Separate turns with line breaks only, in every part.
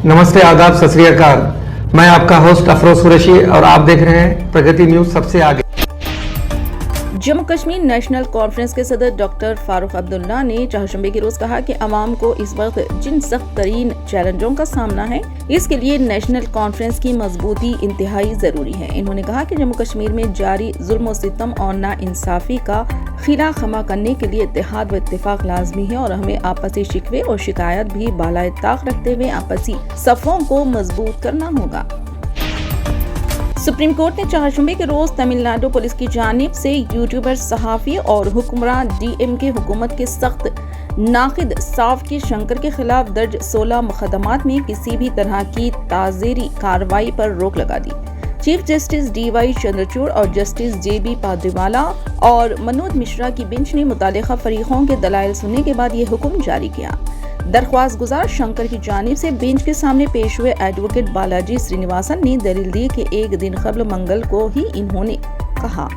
नमस्ते, आदाब, सत श्री अकाल। मैं आपका होस्ट अफरोज कुरैशी और आप देख रहे हैं प्रगति न्यूज सबसे आगे।
जम्मू कश्मीर नेशनल कॉन्फ्रेंस के सदर डॉक्टर फारूक अब्दुल्ला ने चारशंबे के रोज कहा कि अवाम को इस वक्त जिन सख्त तरीन चैलेंजों का सामना है, इसके लिए नेशनल कॉन्फ्रेंस की मजबूती इंतहाई जरूरी है। इन्होंने कहा कि जम्मू कश्मीर में जारी जुल्म सितम और नाइंसाफी का खिला खमा करने के लिए इत्तेहाद व इत्तेफाक लाजमी है और हमें आपसी शिकवे और शिकायत भी बालाए ताक रखते हुए आपसी सफों को मजबूत करना होगा। सुप्रीम कोर्ट ने चारशंबे के रोज तमिलनाडु पुलिस की जानिब से यूट्यूबर, सहाफी और हुक्मरान डीएमके हुकूमत के सख्त नाकिद सावकी शंकर के खिलाफ दर्ज 16 मुकदमात में किसी भी तरह की ताज़ीरी कार्रवाई पर रोक लगा दी। चीफ जस्टिस डीवाई चंद्रचूड़ और जस्टिस जेबी पाद्रीवाला और मनोज मिश्रा की बेंच ने मुतालिका फरीकों के दलाइल सुनने के बाद ये हुक्म जारी किया। दरख्वास्त गुजार शंकर की जानिब से बेंच के सामने पेश हुए एडवोकेट बालाजी श्रीनिवासन ने दलील दी कि एक दिन कबल मंगल को ही इन्होंने कहा।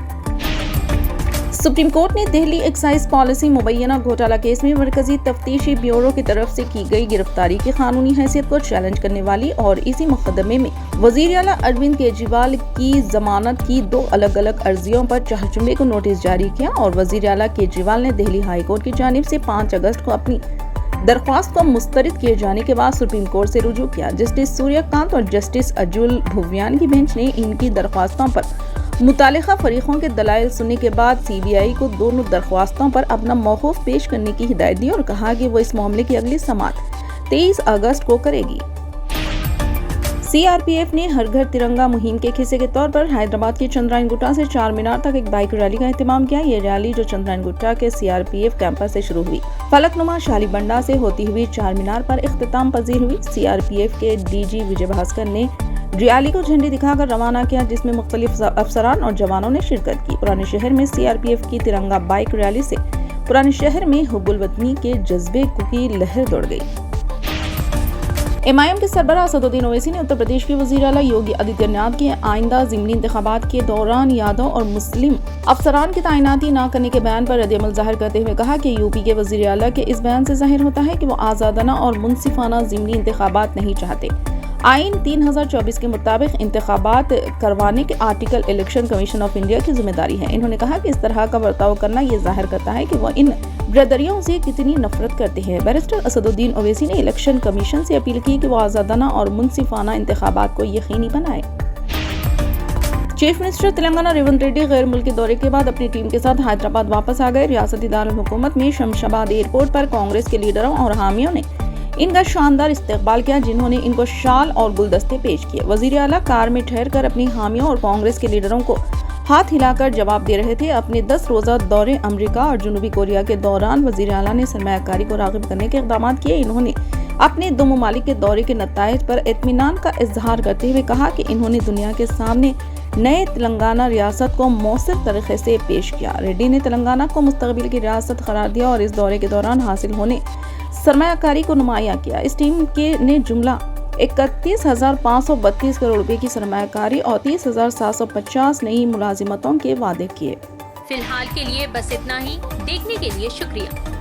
सुप्रीम कोर्ट ने दिल्ली एक्साइज पॉलिसी मुबैना घोटाला केस में मरकजी तफ्तीशी ब्यूरो की तरफ से की गई गिरफ्तारी की कानूनी हैसियत को चैलेंज करने वाली और इसी मुकदमे में वजीर आला अरविंद केजरीवाल की जमानत की 2 अलग अलग अर्जियों पर चारशंबे को नोटिस जारी किया और वजीर आला केजरीवाल ने दिल्ली हाई कोर्ट की जानिब से 5 अगस्त को अपनी दरख्वास्त को मुस्तरद किए जाने के बाद सुप्रीम कोर्ट से रुजू किया। जस्टिस सूर्यकांत और जस्टिस अजुल भुवियान की बेंच ने इनकी दरख्वास्तों पर मुतालिका फरीकों के दलाइल सुनने के बाद सीबीआई को दोनों दरख्वास्तों पर अपना मौक़िफ़ पेश करने की हिदायत दी और कहा कि वो इस मामले की अगली समाअत 23 अगस्त को करेगी। सीआरपीएफ ने हर घर तिरंगा मुहिम के हिस्से के तौर पर हैदराबाद के चंद्रायन गुट्टा से चार मीनार तक एक बाइक रैली का एहतमाम किया। ये रैली जो चंद्रायन गुट्टा के सीआरपीएफ कैंपस से शुरू हुई, फलकनुमा शालीबंडा से होती हुई चार मीनार पर इख्तिताम पजीर हुई। सीआरपीएफ के डीजी विजय भास्कर ने रैली को झंडी दिखाकर रवाना किया, जिसमें मुख्तलिफ अफसरान और जवानों ने शिरकत की। पुराने शहर में सीआरपीएफ की तिरंगा बाइक रैली से पुराने शहर में हुब्बुल वतनी के जज्बे की लहर दौड़ गई। एमआईएम के सरबराह असदुद्दीन ओवैसी ने उत्तर प्रदेश के वजीर आला योगी आदित्यनाथ के आइंदा ज़िमनी इंतखाबात के दौरान यादव और मुस्लिम अफसरान की तैनाती न करने के बयान पर रद्द-ए-अमल ज़ाहिर करते हुए कहा कि यूपी के वजीर आला के इस बयान से जाहिर होता है कि वो आज़ादाना और मुनसिफाना ज़िमनी इंतखाबात नहीं चाहते। आइन 3024 के मुताबिक इंतखाबात करवाने के article election commission of India की जिम्मेदारी है। इन्होंने कहा कि इस तरह का बर्ताव करना ये जाहिर करता है कि वो इन ब्रदरियों से कितनी नफरत करते हैं। बैरिस्टर असदुद्दीन ओवैसी ने इलेक्शन कमीशन से अपील की कि वो आज़ादाना और मुनसिफाना इंतखाबात को यकीनी बनाए। चीफ मिनिस्टर तेलंगाना रेवंत रेड्डी गैर मुल्की दौरे के बाद अपनी टीम के साथ हैदराबाद वापस आ गए। रियासती दारुल हुकूमत में शमशाबाद एयरपोर्ट पर कांग्रेस के लीडरों और हामियों ने इनका शानदार इस्तकबाल किया, जिन्होंने इनको शाल और गुलदस्ते पेश किए। वजीर आला कार में ठहर कर अपनी हामियों और कांग्रेस के लीडरों को हाथ हिलाकर जवाब दे रहे थे। अपने 10 रोजा दौरे अमेरिका और जनूबी कोरिया के दौरान वजीर आला ने सरमायाकारी को राग़िब करने के इक़दाम किए। इन्होंने अपने 2 ममालिक के दौरे के नताइज पर इत्मीनान का इजहार करते हुए कहा कि इन्होंने दुनिया के सामने नए तेलंगाना रियासत को मौसर तरीके से पेश किया। रेड्डी ने तेलंगाना को मुस्तक़बिल की रियासत करार दिया और इस दौरे के दौरान हासिल होने सरमायाकारी को नुमाया किया। इस टीम के ने जुमला 31,532 करोड़ रुपए की सरमायाकारी और 30,750 नई मुलाजिमतों के वादे किए।
फिलहाल के लिए बस इतना ही। देखने के लिए शुक्रिया।